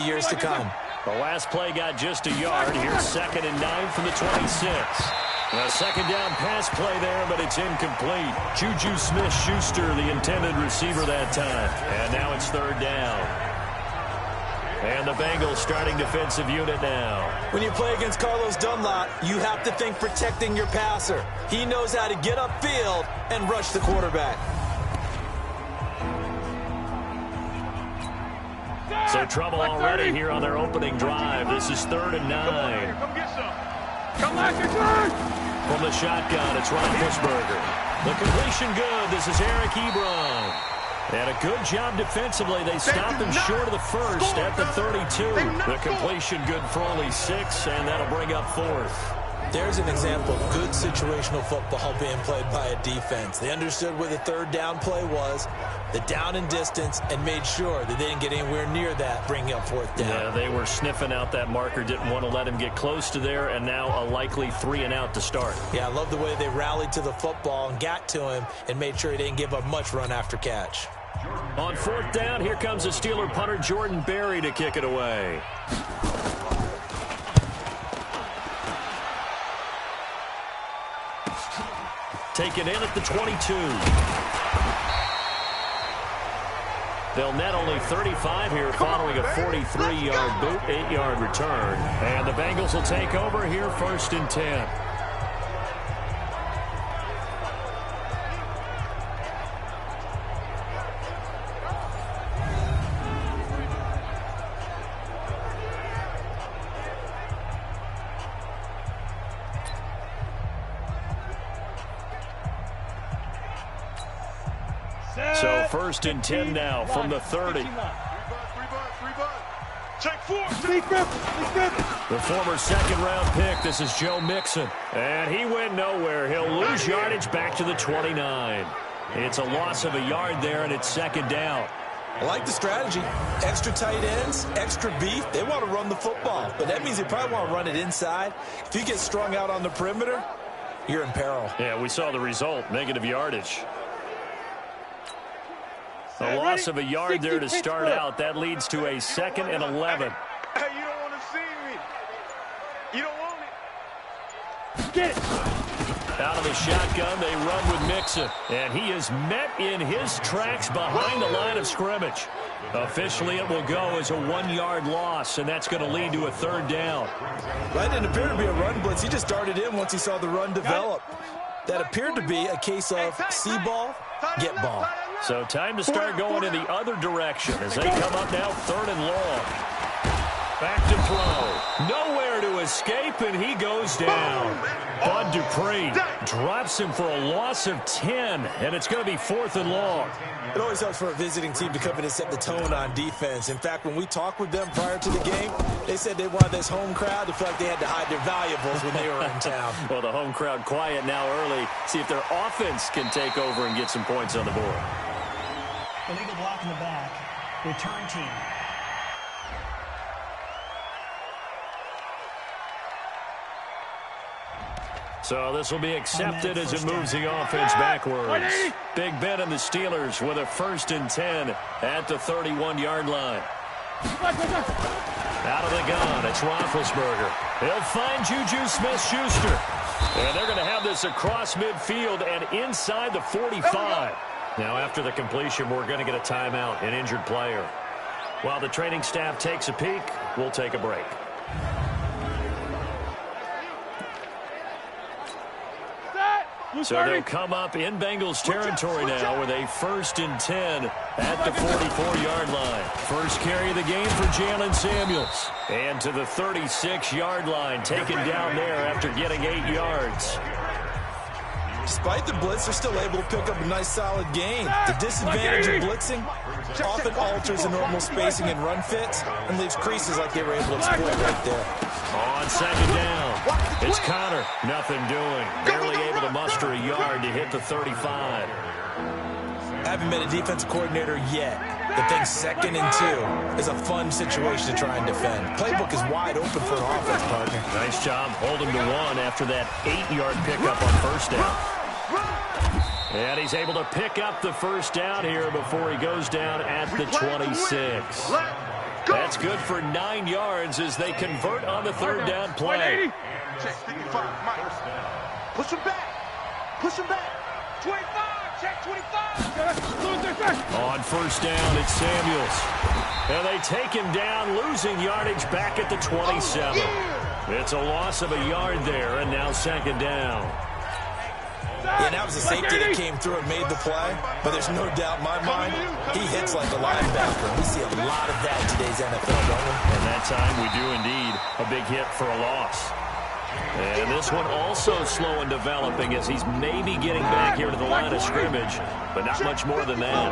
years to come. The last play got just a yard. Here's 2nd and 9 from the 26. A second down pass play there, but it's incomplete. Juju Smith-Schuster, the intended receiver that time. And now it's 3rd down. And the Bengals starting defensive unit now. When you play against Carlos Dunlap, you have to think protecting your passer. He knows how to get upfield and rush the quarterback. So trouble already here on their opening drive. This is 3rd and 9. Come get some. Come back, good. From the shotgun, it's Roethlisberger. The completion good. This is Eric Ebron. And a good job defensively. They stopped him short of the first at the 32. The completion good for only 6, and that'll bring up 4th. There's an example of good situational football being played by a defense. They understood where the 3rd down play was, the down and distance, and made sure that they didn't get anywhere near that, bringing up 4th down. Yeah, they were sniffing out that marker, didn't want to let him get close to there, and now a likely 3 and out to start. Yeah, I love the way they rallied to the football and got to him and made sure he didn't give up much run after catch. On 4th down, here comes the Steeler punter Jordan Berry to kick it away. Taken in at the 22. They'll net only 35 here following a 43-yard boot, 8-yard return. And the Bengals will take over here 1st and 10. So 1st and 10 now from the 30. Check 4. The former 2nd-round pick, this is Joe Mixon. And he went nowhere. He'll lose yardage back to the 29. It's a loss of a yard there, and it's 2nd down. I like the strategy. Extra tight ends, extra beef. They want to run the football, but that means they probably want to run it inside. If you get strung out on the perimeter, you're in peril. Yeah, we saw the result, negative yardage. A loss of a yard there to start out. That leads to a 2nd and 11. Hey, you don't want to see me. You don't want it. Get it. Out of the shotgun, they run with Mixon. And he is met in his tracks behind the line of scrimmage. Officially, it will go as a 1-yard loss, and that's going to lead to a 3rd down. That didn't appear to be a run blitz. He just darted in once he saw the run develop. That appeared to be a case of see ball, get ball. So time to start going in the other direction as they come up now 3rd and long. Back to throw. Nowhere to escape, and he goes down. Bud Dupree drops him for a loss of 10, and it's going to be 4th and long. It always helps for a visiting team to come in and set the tone on defense. In fact, when we talked with them prior to the game, they said they wanted this home crowd to feel like they had to hide their valuables when they were in town. Well, the home crowd quiet now early. See if their offense can take over and get some points on the board. Illegal block in the back. Return team. So this will be accepted as it moves the offense backwards. Big Ben and the Steelers with a 1st and 10 at the 31-yard line. Out of the gun, it's Roethlisberger. He'll find Juju Smith-Schuster. And they're going to have this across midfield and inside the 45. Now, after the completion, we're going to get a timeout, an injured player. While the training staff takes a peek, we'll take a break. So they'll come up in Bengals territory now with a 1st and 10 at the 44-yard line. First carry of the game for Jalen Samuels. And to the 36-yard line, taken down there after getting 8 yards. Despite the blitz, they're still able to pick up a nice solid gain. The disadvantage of blitzing often alters the normal spacing and run fits and leaves creases like they were able to exploit right there. On 2nd down, it's Connor. Nothing doing. Barely able to muster a yard to hit the 35. Haven't been a defensive coordinator yet. The thing 2nd and 2 is a fun situation to try and defend. Playbook is wide open for an offense partner. Nice job holding to 1 after that 8-yard pickup on 1st down. And he's able to pick up the 1st down here before he goes down at the 26. That's good for 9 yards as they convert on the third down play. Check 55, Mike. Push him back. Push him back. 25, check 25. On first down, it's Samuels. And they take him down, losing yardage back at the 27. It's a loss of a yard there, and now second down. Yeah, that was a safety that came through and made the play, but there's no doubt in my mind, he hits like a linebacker. We see a lot of that in today's NFL, don't we? And that time we do indeed a big hit for a loss. And this one also slow in developing as he's maybe getting back here to the line of scrimmage, but not much more than that.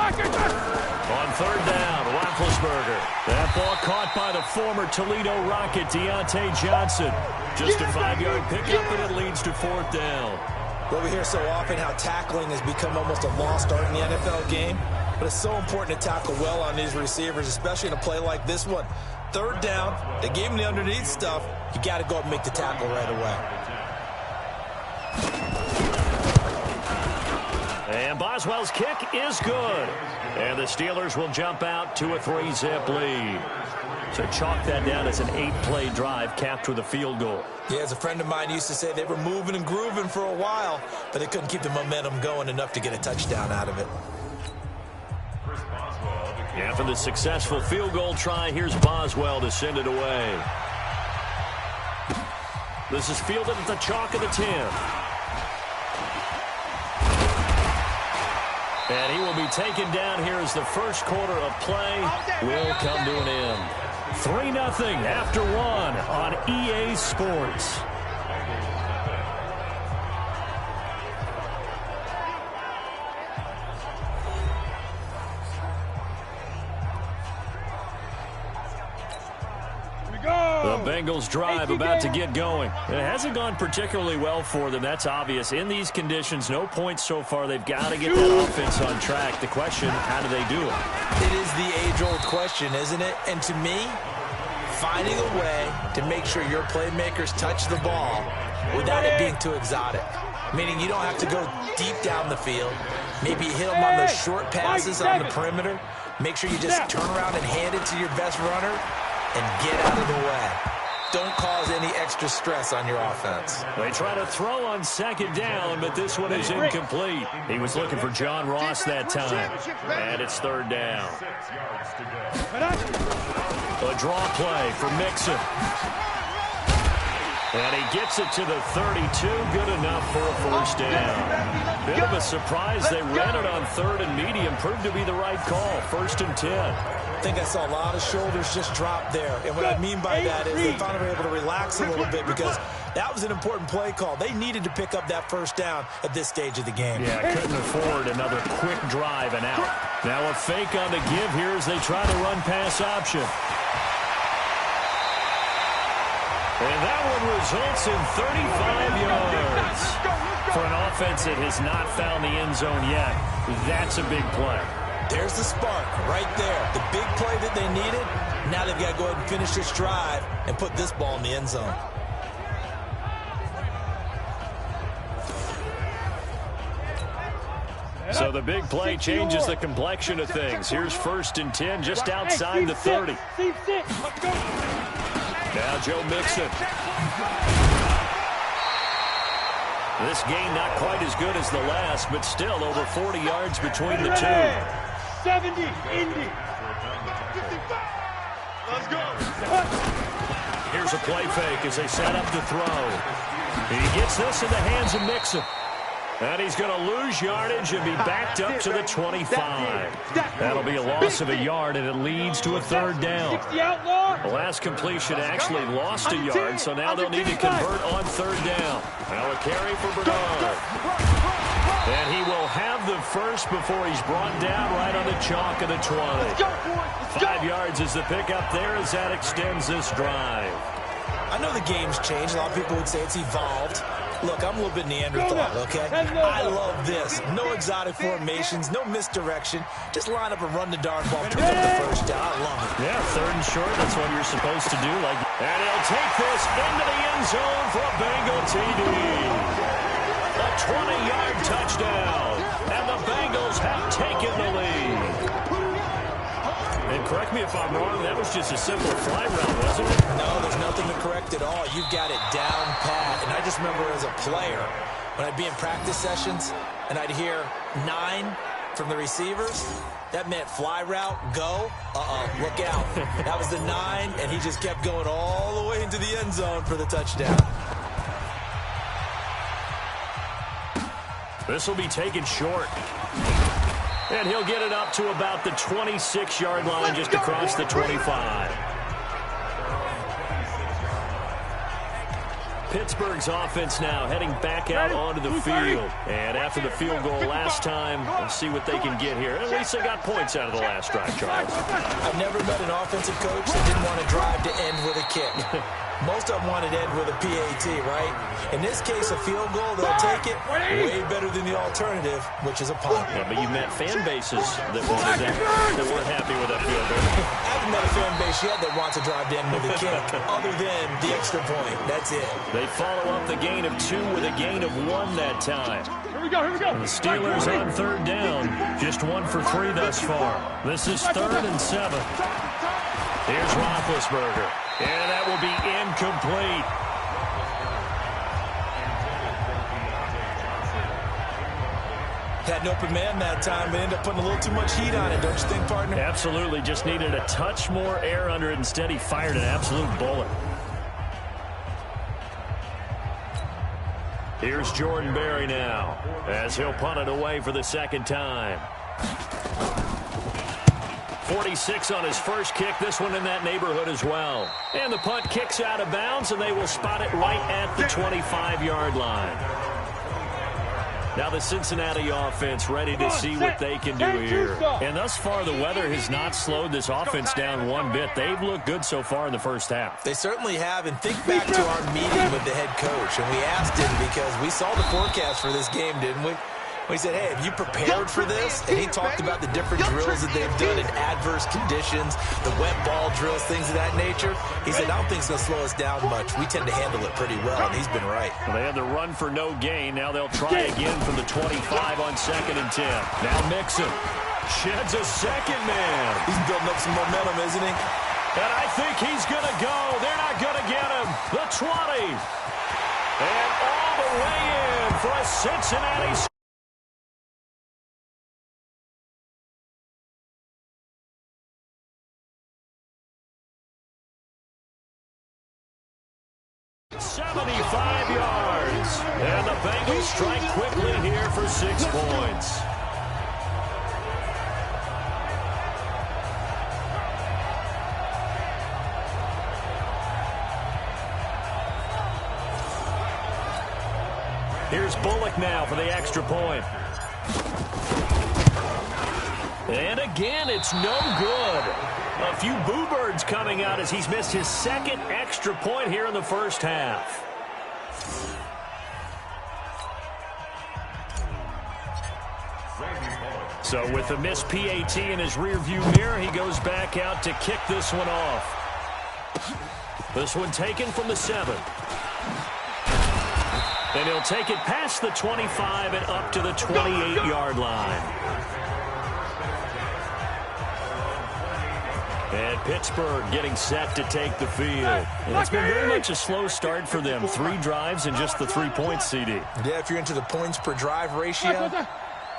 On third down, Roethlisberger. That ball caught by the former Toledo Rocket, Deontay Johnson. Just a 5-yard pickup, and it leads to fourth down. Well, we hear so often how tackling has become almost a lost art in the NFL game, but it's so important to tackle well on these receivers, especially in a play like this one. Third down, they gave him the underneath stuff. You got to go up and make the tackle right away. And Boswell's kick is good. And the Steelers will jump out to a 3-zip lead. So chalk that down as an 8-play drive capped with a field goal. Yeah, as a friend of mine used to say, they were moving and grooving for a while, but they couldn't keep the momentum going enough to get a touchdown out of it. After the successful field goal try, here's Boswell to send it away. This is fielded at the chalk of the 10. And he will be taken down here as the first quarter of play will come to an end. 3-0 after 1 on EA Sports. The Bengals drive about to get going. It hasn't gone particularly well for them. That's obvious. In these conditions, no points so far. They've got to get that offense on track. The question, how do they do it? It is the age-old question, isn't it? And to me, finding a way to make sure your playmakers touch the ball without it being too exotic. Meaning you don't have to go deep down the field. Maybe you hit them on those short passes on the perimeter. Make sure you just turn around and hand it to your best runner and get out of the way. Don't cause any extra stress on your offense. They try to throw on second down, but this one is incomplete. He was looking for John Ross that time. And it's third down. A draw play for Mixon. And he gets it to the 32. Good enough for a first down. Bit of a surprise. They ran it on third and medium. Proved to be the right call. 1st and 10. I think I saw a lot of shoulders just drop there. And what I mean by that is they finally were able to relax a little bit because that was an important play call. They needed to pick up that first down at this stage of the game. Yeah, couldn't afford another quick drive and out. Now a fake on the give here as they try to run pass option. And that one results in 35 yards. For an offense that has not found the end zone yet, that's a big play. There's the spark right there. The big play that they needed. Now they've got to go ahead and finish this drive and put this ball in the end zone. So the big play changes the complexion of things. Here's 1st and 10 just outside the 30. Now Joe Mixon. This game not quite as good as the last, but still over 40 yards between the two. 70, Indy. Let's go. Here's a play fake as they set up to throw. He gets this in the hands of Mixon. And he's going to lose yardage and be backed up to the 25. That'll be a loss of a yard, and it leads to a third down. The last completion actually lost a yard, so now they'll need to convert on third down. Now a carry for Bernard. And he will have the first before he's brought down right on the chalk of the 20. 5 yards is the pickup there as that extends this drive. I know the game's changed. A lot of people would say it's evolved. Look, I'm a little bit Neanderthal, okay? I love this. No exotic formations, no misdirection. Just line up and run the darn ball, pick up the first down. I love it. Yeah, 3rd and short, that's what you're supposed to do. And he'll take this into the end zone for a Bengal TD. A 20-yard touchdown, and the Bengals have taken the lead. correct me if I'm wrong, that was just a simple fly route, wasn't it? No, there's nothing to correct at all. You've got it down pat. And I just remember as a player, when I'd be in practice sessions and I'd hear 9 from the receivers, that meant fly route, go, look out. That was the 9, and he just kept going all the way into the end zone for the touchdown. This will be taken short. And he'll get it up to about the 26-yard line, just across the 25. Pittsburgh's offense now heading back out onto the field. And after the field goal last time, we'll see what they can get here. At least they got points out of the last drive, Charles. I've never met an offensive coach that didn't want to drive to end with a kick. Most of them wanted to end with a PAT, right? In this case, a field goal, they'll take it way better than the alternative, which is a punt. Yeah, but you've met fan bases that wanted that weren't happy with that field goal. I haven't met a fan base yet that wants to drive to end with a kick, other than the extra point. That's it. They follow up the gain of 2 with a gain of 1 that time. Here we go. And the Steelers on 3rd down, just 1 for 3 thus far. This is 3rd and 7. Here's Roethlisberger, and that will be incomplete. Had an open man that time, but ended up putting a little too much heat on it, don't you think, partner? Absolutely, just needed a touch more air under it. Instead, he fired an absolute bullet. Here's Jordan Berry now, as he'll punt it away for the 2nd time. 46 on his first kick, this one in that neighborhood as well. And the punt kicks out of bounds, and they will spot it right at the 25-yard line. Now the Cincinnati offense ready to see what they can do here. And thus far, the weather has not slowed this offense down one bit. They've looked good so far in the first half. They certainly have, and think back to our meeting with the head coach, and we asked him because we saw the forecast for this game, didn't we? We said, hey, have you prepared for this? And he talked about the different drills that they've done in adverse conditions, the wet ball drills, things of that nature. He said, I don't think it's going to slow us down much. We tend to handle it pretty well, and he's been right. Well, they had the run for no gain. Now they'll try again from the 25 on 2nd and 10. Now Mixon sheds a second man. He's building up some momentum, isn't he? And I think he's going to go. They're not going to get him. The 20. And all the way in for a Cincinnati. And the Bengals strike quickly here for 6 points. Here's Bullock now for the extra point. And again, it's no good. A few boo birds coming out as he's missed his 2nd extra point here in the first half. So with a missed PAT in his rearview mirror, he goes back out to kick this one off. This one taken from the 7. And he'll take it past the 25 and up to the 28-yard line. And Pittsburgh getting set to take the field. And it's been very much a slow start for them. 3 drives and just the 3 points, CD. Yeah, if you're into the points per drive ratio,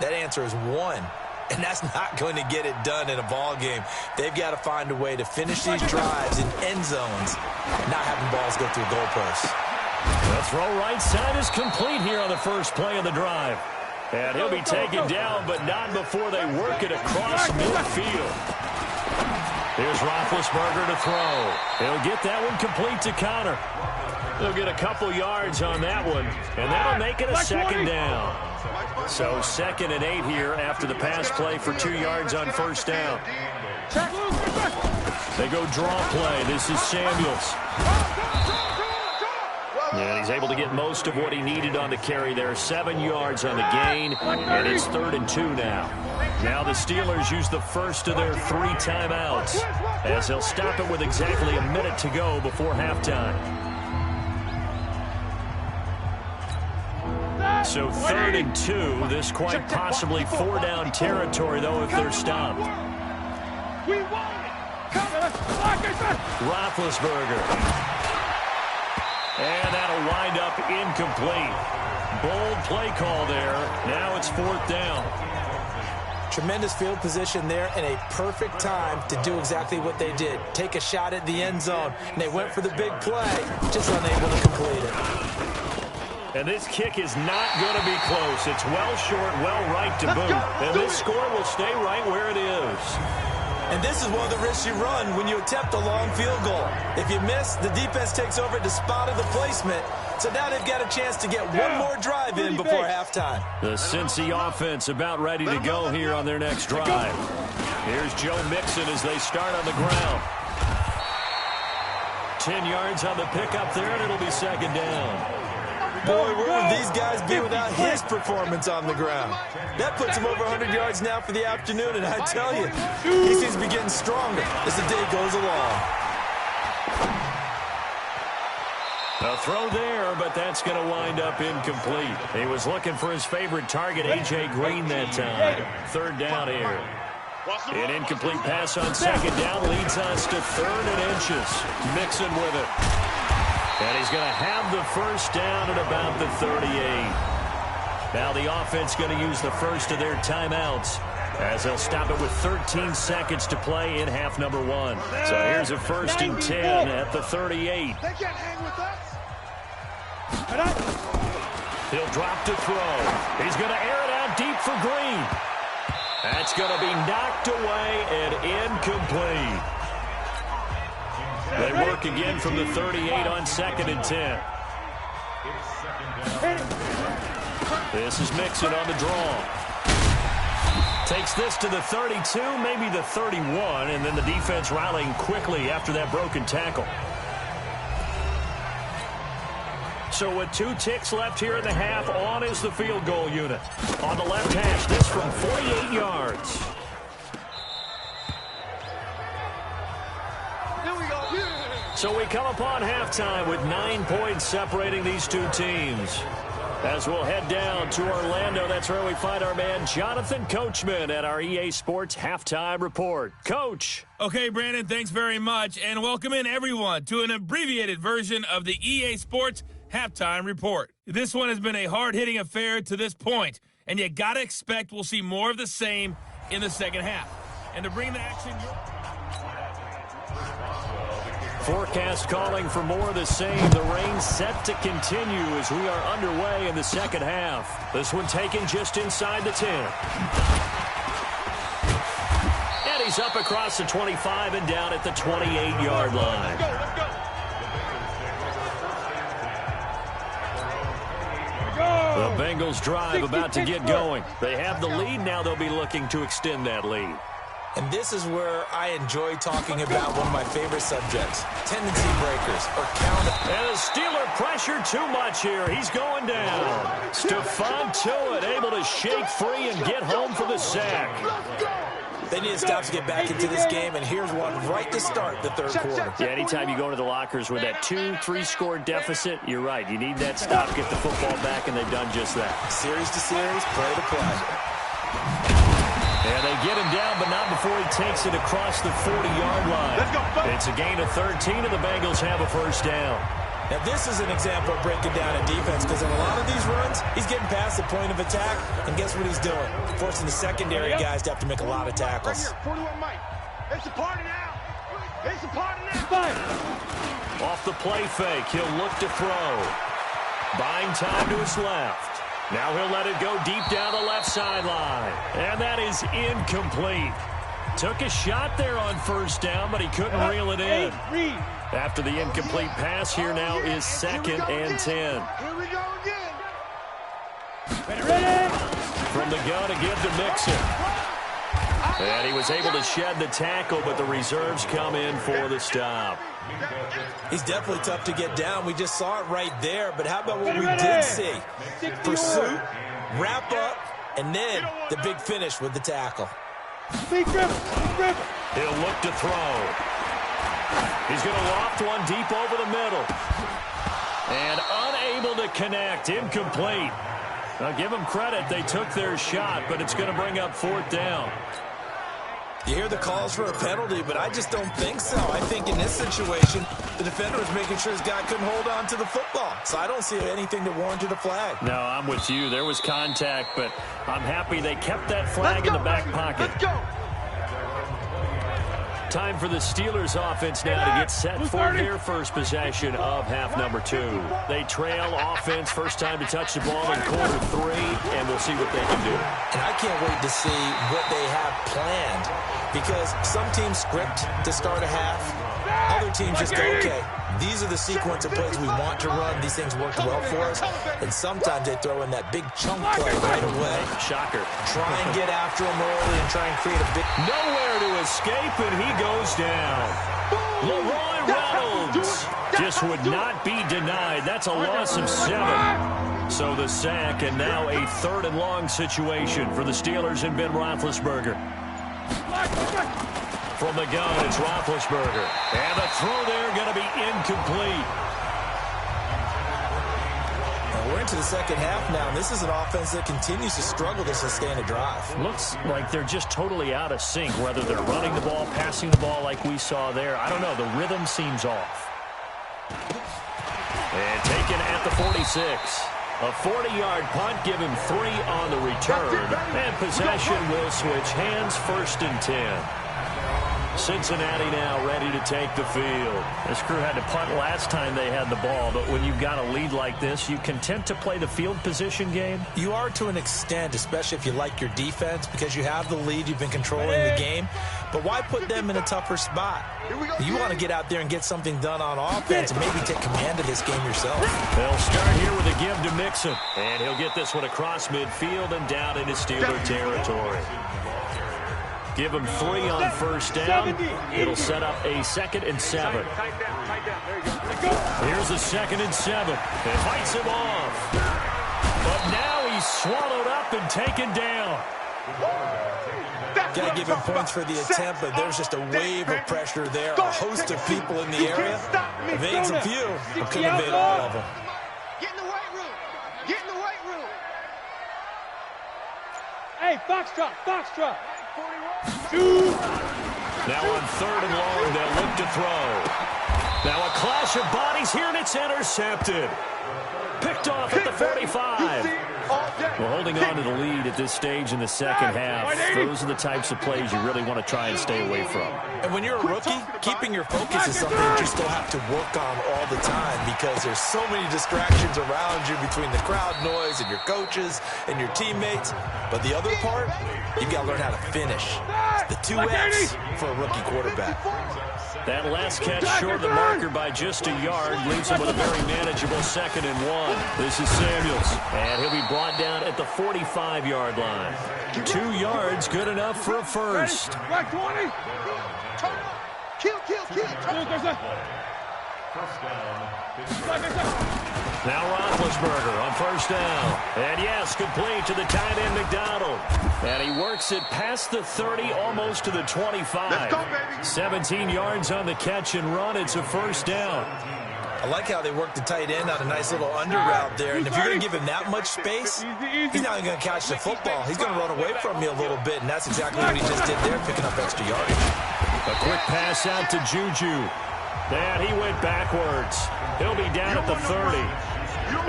that answer is 1. And that's not going to get it done in a ball game. They've got to find a way to finish these drives in end zones, not having balls go through goalposts. The throw right side is complete here on the first play of the drive. And he'll be taken down, but not before they work it across midfield. Here's Roethlisberger to throw. He'll get that one complete to Connor. They'll get a couple yards on that one, and that'll make it a 2nd down. So 2nd and 8 here after the pass play for 2 yards on first down. They go draw play. This is Samuels. And he's able to get most of what he needed on the carry there. 7 yards on the gain, and it's 3rd and 2 now. Now the Steelers use the first of their 3 timeouts as they'll stop it with exactly a minute to go before halftime. So 3rd and 2. This quite possibly 4-down territory, though, if they're stopped. Roethlisberger. And that'll wind up incomplete. Bold play call there. Now it's 4th down. Tremendous field position there and a perfect time to do exactly what they did. Take a shot at the end zone. And they went for the big play, just unable to complete it. And this kick is not going to be close. It's well short, well right to boot. And this score will stay right where it is. And this is one of the risks you run when you attempt a long field goal. If you miss, the defense takes over at the spot of the placement. So now they've got a chance to get one more drive in before halftime. The Cincy offense about ready to go here on their next drive. Here's Joe Mixon as they start on the ground. 10 yards on the pickup there, and it'll be 2nd down. Boy, where would these guys be without his performance on the ground? That puts him over 100 yards now for the afternoon, and I tell you, he seems to be getting stronger as the day goes along. A throw there, but that's going to wind up incomplete. He was looking for his favorite target, A.J. Green, that time. 3rd down here. An incomplete pass on 2nd down leads us to 3rd and inches. Mixon with it. And he's going to have the 1st down at about the 38. Now the offense going to use the first of their timeouts as they'll stop it with 13 seconds to play in half number 1. So here's a 1st and 10 at the 38. They can't hang with us. He'll drop to throw. He's going to air it out deep for Green. That's going to be knocked away and incomplete. They work again from the 38 on 2nd and 10. This is Mixon on the draw. Takes this to the 32, maybe the 31, and then the defense rallying quickly after that broken tackle. So with 2 ticks left here in the half, on is the field goal unit. On the left hash, this from 48 yards. So we come upon halftime with 9 points separating these two teams. As we'll head down to Orlando, that's where we find our man Jonathan Coachman at our EA Sports Halftime Report. Coach. Okay, Brandon, thanks very much, and welcome in everyone to an abbreviated version of the EA Sports Halftime Report. This one has been a hard-hitting affair to this point, and you got to expect we'll see more of the same in the second half. And to bring the action... Forecast calling for more of the same. The rain set to continue as we are underway in the second half. This one taken just inside the 10. And he's up across the 25 and down at the 28-yard line. The Bengals drive about to get going. They have the lead. Now they'll be looking to extend that lead. And this is where I enjoy talking about one of my favorite subjects, tendency breakers or counter. And the Steeler pressure too much here. He's going down. Stephon Tuitt able to shake free and get home for the sack. They need to stop to get back into this game, and here's one right to start the third quarter. Yeah, anytime you go into the lockers with that 2-3 score deficit, you're right. You need that stop, get the football back, and they've done just that. Series to series, play to play. And they get him down, but not before he takes it across the 40-yard line. It's a gain of 13, and the Bengals have a first down. Now, this is an example of breaking down a defense, because in a lot of these runs, he's getting past the point of attack, and guess what he's doing? Forcing the secondary guys to have to make a lot of tackles. Right here, 41 Mike. It's a party now. It's a party now. Off the play fake, he'll look to throw. Buying time to his left. Now he'll let it go deep down the left sideline. And that is incomplete. Took a shot there on first down, but he couldn't reel it in. After the incomplete pass, here now is 2nd and 10. Here we go again. Ready? From the gun again to Mixon. And he was able to shed the tackle, but the reserves come in for the stop. He's definitely tough to get down. We just saw it right there, but how about what we did see? Pursuit, wrap up, and then the big finish with the tackle. He'll He'll look to throw. He's going to loft one deep over the middle. And unable to connect. Incomplete. Now give them credit. They took their shot, but it's going to bring up 4th down. You hear the calls for a penalty, but I just don't think so. I think in this situation, the defender was making sure his guy couldn't hold on to the football. So I don't see anything that warranted a flag. No, I'm with you. There was contact, but I'm happy they kept that flag in the back pocket. Let's go. Time for the Steelers offense now to get set for their first possession of half number 2. They trail offense, first time to touch the ball in quarter 3, and we'll see what they can do. And I can't wait to see what they have planned, because some teams script to start a half. Other teams just go, okay, these are the sequence of plays we want to run. These things worked well for us. And sometimes they throw in that big chunk play right away. Shocker. Try and get after him early and try and create a big... Nowhere to escape, and he goes down. Leroy Reynolds just would not be denied. That's a loss of 7. So the sack, and now a 3rd and long situation for the Steelers and Ben Roethlisberger. From the gun, it's Roethlisberger. And the throw there going to be incomplete. We're into the second half now, and this is an offense that continues to struggle to sustain a drive. Looks like they're just totally out of sync, whether they're running the ball, passing the ball like we saw there. I don't know. The rhythm seems off. And taken at the 46. A 40-yard punt, give him 3 on the return. And possession will switch hands, 1st and 10. Cincinnati now ready to take the field. This crew had to punt last time they had the ball, but when you've got a lead like this, you content to play the field position game? You are to an extent, especially if you like your defense, because you have the lead, you've been controlling the game. But why put them in a tougher spot? You want to get out there and get something done on offense and maybe take command of this game yourself. They'll start here with a give to Mixon, and he'll get this one across midfield and down into Steeler territory. Give him 3 on 1st down. It'll set up a 2nd and 7. Here's a 2nd and 7. It fights him off. But now he's swallowed up and taken down. Got to give him points for the attempt, but there's just a wave of pressure there. A host of people in the area. Evades a few, but couldn't evade all of them. Get in the weight room. Get in the weight room. Hey, Foxtrot, Foxtrot. Now on 3rd and long, they'll look to throw. Now a clash of bodies here, and it's intercepted. Picked off at the 45. Well, holding on to the lead at this stage in the second half, those are the types of plays you really want to try and stay away from. And when you're a rookie, keeping your focus is something you just still have to work on all the time, because there's so many distractions around you between the crowd noise and your coaches and your teammates. But the other part, you've got to learn how to finish. It's the 2X for a rookie quarterback. That last catch short of the marker by just a yard leaves him with a very manageable 2nd and 1. This is Samuels, and he'll be brought down at the 45-yard line. 2 yards, good enough for a first. Right, 20. Kill. Now Roethlisberger on 1st down. And yes, complete to the tight end McDonald. And he works it past the 30, almost to the 25. Let's go, baby. 17 yards on the catch and run. It's a 1st down. I like how they work the tight end on a nice little under route there. And if you're going to give him that much space, he's not even going to catch the football. He's going to run away from you a little bit, and that's exactly what he just did there, picking up extra yardage. A quick pass out to Juju. And he went backwards. He'll be down at the 30.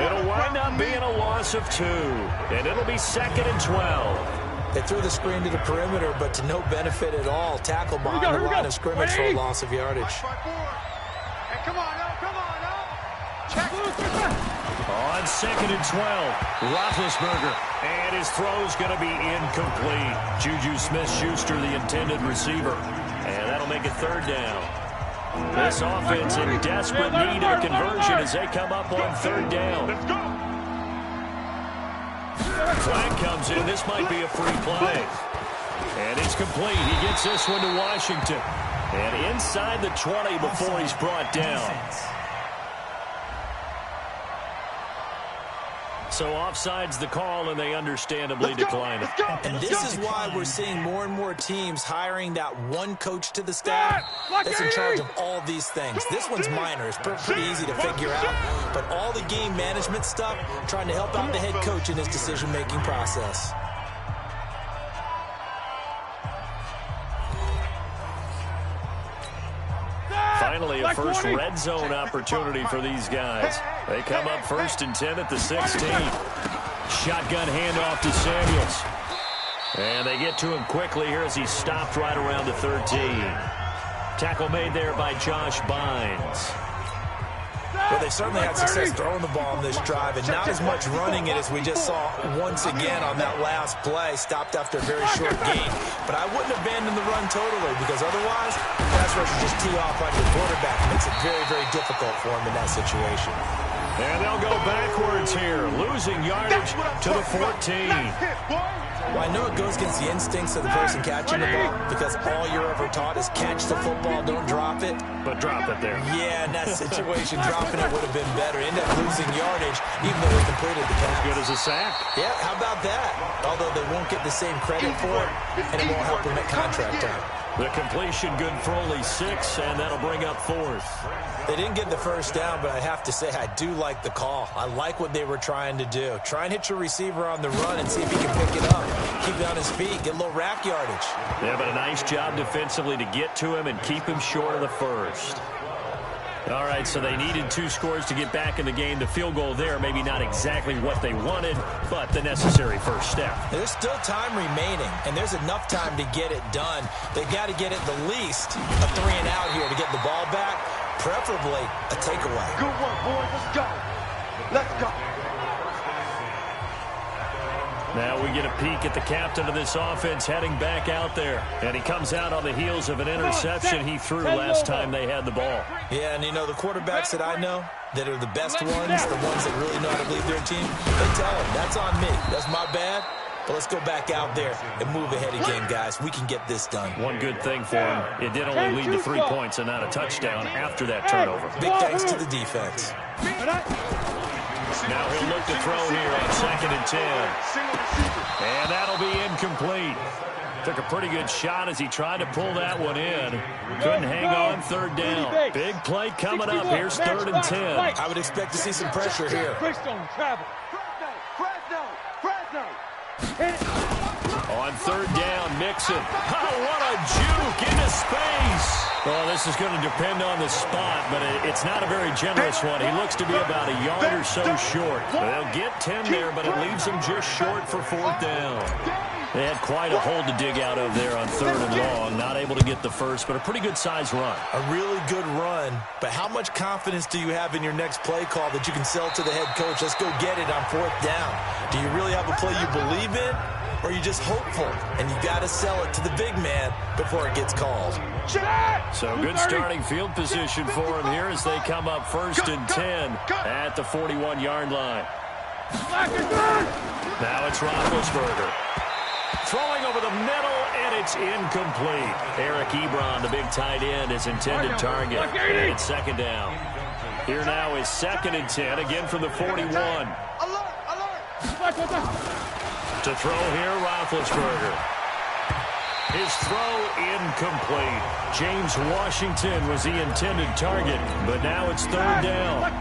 It'll wind up being a loss of 2. And it'll be 2nd and 12. They threw the screen to the perimeter, but to no benefit at all. Tackle behind the line of scrimmage for a loss of yardage. Hey, come on now. Check. On 2nd and 12, Roethlisberger. And his throw's going to be incomplete. Juju Smith-Schuster, the intended receiver. And that'll make it 3rd down. This offense in desperate need of a conversion as they come up on 3rd down. Let's go. Flag comes in. This might be a free play. And it's complete. He gets this one to Washington. And inside the 20 before he's brought down. So offside's the call, and they understandably decline it. And this is why we're seeing more and more teams hiring that one coach to the staff that's in charge of all these things. This one's minor. It's pretty easy to figure out. But all the game management stuff, trying to help out the head coach in his decision-making process. Finally, a first red zone opportunity for these guys. They come up 1st and 10 at the 16. Shotgun handoff to Samuels. And they get to him quickly here as he stopped right around the 13. Tackle made there by Josh Bynes. Well, they certainly had success throwing the ball on this drive, and not as much running it as we just saw once again on that last play. Stopped after a very short gain. But I wouldn't abandon the run totally, because otherwise, pass rushers just tee off on your quarterback. It makes it very, very difficult for him in that situation. And they'll go backwards here, losing yardage to the 14. Well, I know it goes against the instincts of the person catching the ball, because all you're ever taught is catch the football, don't drop it. But drop it there. Yeah, in that situation, dropping it would have been better. End up losing yardage, even though they completed the pass. As good as a sack. Yeah, how about that? Although they won't get the same credit for it, and it won't help them at contract time. The completion good for only 6, and that'll bring up 4th. They didn't get the first down, but I have to say I do like the call. I like what they were trying to do. Try and hit your receiver on the run and see if he can pick it up. Keep it on his feet, get a little rack yardage. Yeah, but a nice job defensively to get to him and keep him short of the first. All right, so they needed 2 scores to get back in the game. The field goal there, maybe not exactly what they wanted, but the necessary first step. There's still time remaining, and there's enough time to get it done. They've got to get at the least a 3 and out here to get the ball back, preferably a takeaway. Good work, boys. Let's go. Let's go. Now we get a peek at the captain of this offense heading back out there. And he comes out on the heels of an interception he threw last time they had the ball. Yeah, and you know, the quarterbacks that I know that are the best ones, the ones that really know how to lead their team, they tell them, that's on me. That's my bad. But let's go back out there and move ahead again, guys. We can get this done. One good thing for him, it did only lead to 3 points and not a touchdown after that turnover. Big thanks to the defense. Now he'll look to throw here on 2nd and 10. And that'll be incomplete. Took a pretty good shot as he tried to pull that one in. Couldn't hang on 3rd down. Big play coming up. Here's 3rd and 10. I would expect to see some pressure here. On 3rd down, Mixon. Oh, what a juke into space. Well, this is going to depend on the spot, but it's not a very generous one. He looks to be about a yard or so short. They'll get 10 there, but it leaves them just short for 4th down. They had quite a hole to dig out of there on 3rd and long. Not able to get the first, but a pretty good-sized run. A really good run, but how much confidence do you have in your next play call that you can sell to the head coach? Let's go get it on 4th down. Do you really have a play you believe in, or are you just hopeful, and you got to sell it to the big man before it gets called? So good starting field position for him here as they come up 1st and 10 at the 41-yard line. Now it's Roethlisberger. Throwing over the middle, and it's incomplete. Eric Ebron, the big tight end, his intended target. And it's 2nd down. Here now is 2nd and 10, again from the 41. To throw here, Roethlisberger. His throw incomplete. James Washington was the intended target, but now it's 3rd down.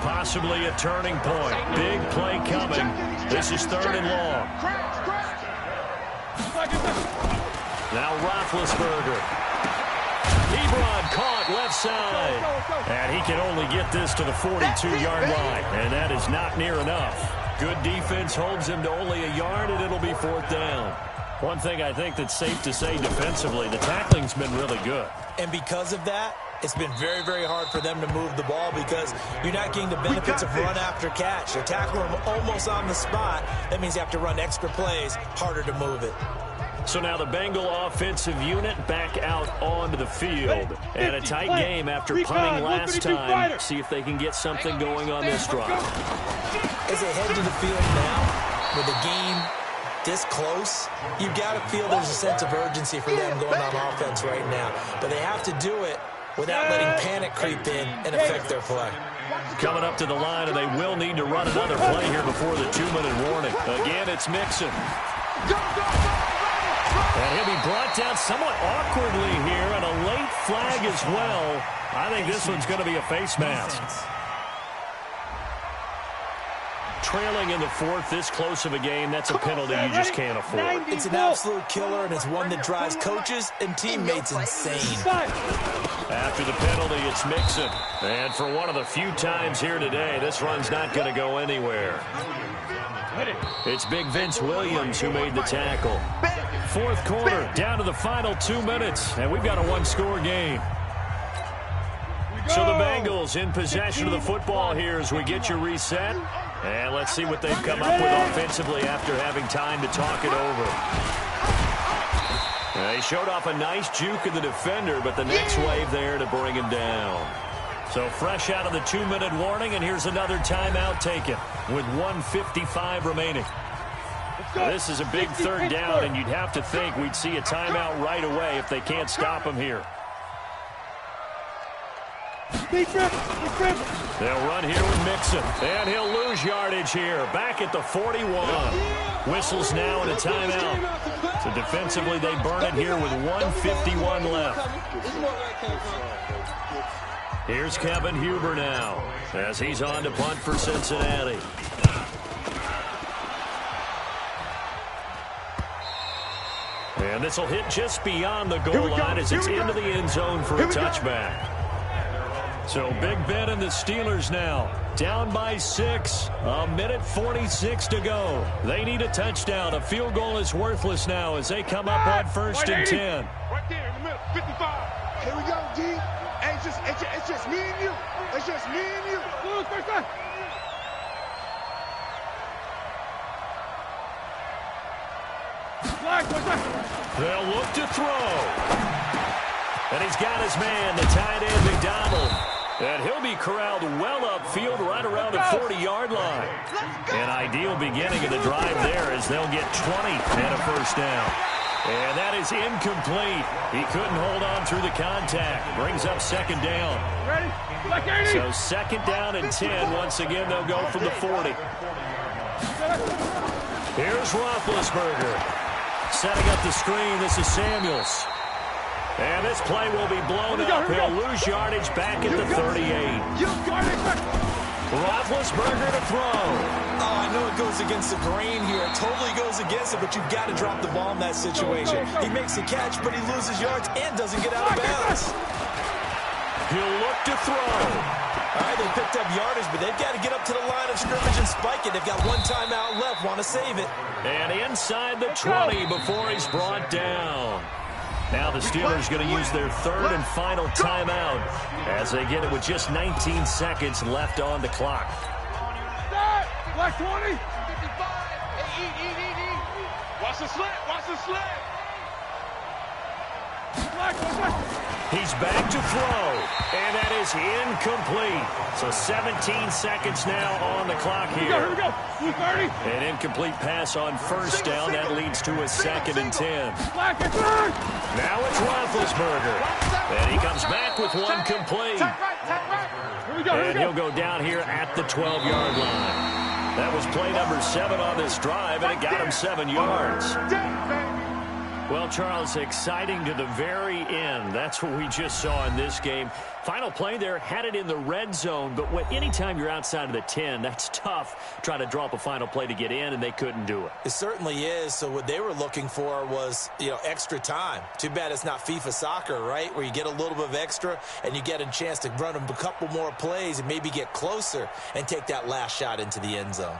Possibly a turning point. Big play coming. This is 3rd and long. Now Roethlisberger. Ebron caught left side. And he can only get this to the 42-yard line. And that is not near enough. Good defense holds him to only a yard, and it'll be 4th down. One thing I think that's safe to say defensively, the tackling's been really good. And because of that, it's been very, very hard for them to move the ball because you're not getting the benefits of run after catch. They're tackling them almost on the spot. That means you have to run extra plays, harder to move it. So now the Bengal offensive unit back out onto the field. And a tight game after punting last time. See if they can get something going on this drive. As they head to the field now, with the game this close, you've got to feel there's a sense of urgency for them going on offense right now. But they have to do it without letting panic creep in and affect their play. Coming up to the line, and they will need to run another play here before the 2-minute warning. Again, it's Mixon. And he'll be brought down somewhat awkwardly here, and a late flag as well. I think this one's going to be a face mask. Trailing in the 4th, this close of a game, that's a penalty you just can't afford. It's an absolute killer, and it's one that drives coaches and teammates insane. after the penalty, it's Mixon. And for one of the few times here today, this run's not going to go anywhere. It's Big Vince Williams who made the tackle. Fourth quarter, down to the final 2 minutes, and we've got a one-score game. So the Bengals in possession of the football here as we get you reset. And let's see what they've come up with offensively after having time to talk it over. They showed off a nice juke of the defender, but the next wave there to bring him down. So fresh out of the 2-minute warning, and here's another timeout taken with 1:55 remaining. This is a big third down, and you'd have to think we'd see a timeout right away if they can't stop him here. They'll run here with Mixon, and he'll lose yardage here. Back at the 41. Whistles now in a timeout. So defensively, they burn it here with 1:51 left. Here's Kevin Huber now as he's on to punt for Cincinnati. And this will hit just beyond the goal line as it's into the end zone for a touchback. So Big Ben and the Steelers now down by 6. 1:46 to go. They need a touchdown. A field goal is worthless now as they come up on 1st and 10. Right there in the middle, 55. Here we go, D. Hey, it's just me and you. It's just me and you. They'll look to throw. And he's got his man, the tight end, McDonald. And he'll be corralled well upfield right around the 40-yard line. An ideal beginning of the drive there as they'll get 20 and a first down. And that is incomplete. He couldn't hold on through the contact. Brings up second down. So second down and 10. Once again, they'll go from the 40. Here's Roethlisberger. Setting up the screen, this is Samuels. And this play will be blown up. He'll lose yardage back at the 38. Roethlisberger to throw. Oh, I know it goes against the grain here. It totally goes against it, but you've got to drop the ball in that situation. He makes a catch, but he loses yards and doesn't get out of bounds. He'll look to throw. All right, they picked up yardage, but they've got to get up to the line of scrimmage and spike it. They've got one timeout left, want to save it. And inside the 20 before he's brought down. Now the Steelers going to use their third and final timeout as they get it with just 19 seconds left on the clock. Black 20. 55. Eat. Watch the slant. He's back to throw, and that is incomplete. So 17 seconds now on the clock here. Here we go. 30. An incomplete pass on first down. That leads to a 2nd and 10. Now it's Roethlisberger. And he comes back with one complete. And he'll go down here at the 12-yard line. That was play number 7 on this drive, and it got him 7 yards. Well, Charles, exciting to the very end. That's what we just saw in this game. Final play there, had it in the red zone, but anytime you're outside of the 10, that's tough. Try to draw up a final play to get in, and they couldn't do it. It certainly is. So what they were looking for was, extra time. Too bad it's not FIFA soccer, right, where you get a little bit of extra and you get a chance to run a couple more plays and maybe get closer and take that last shot into the end zone.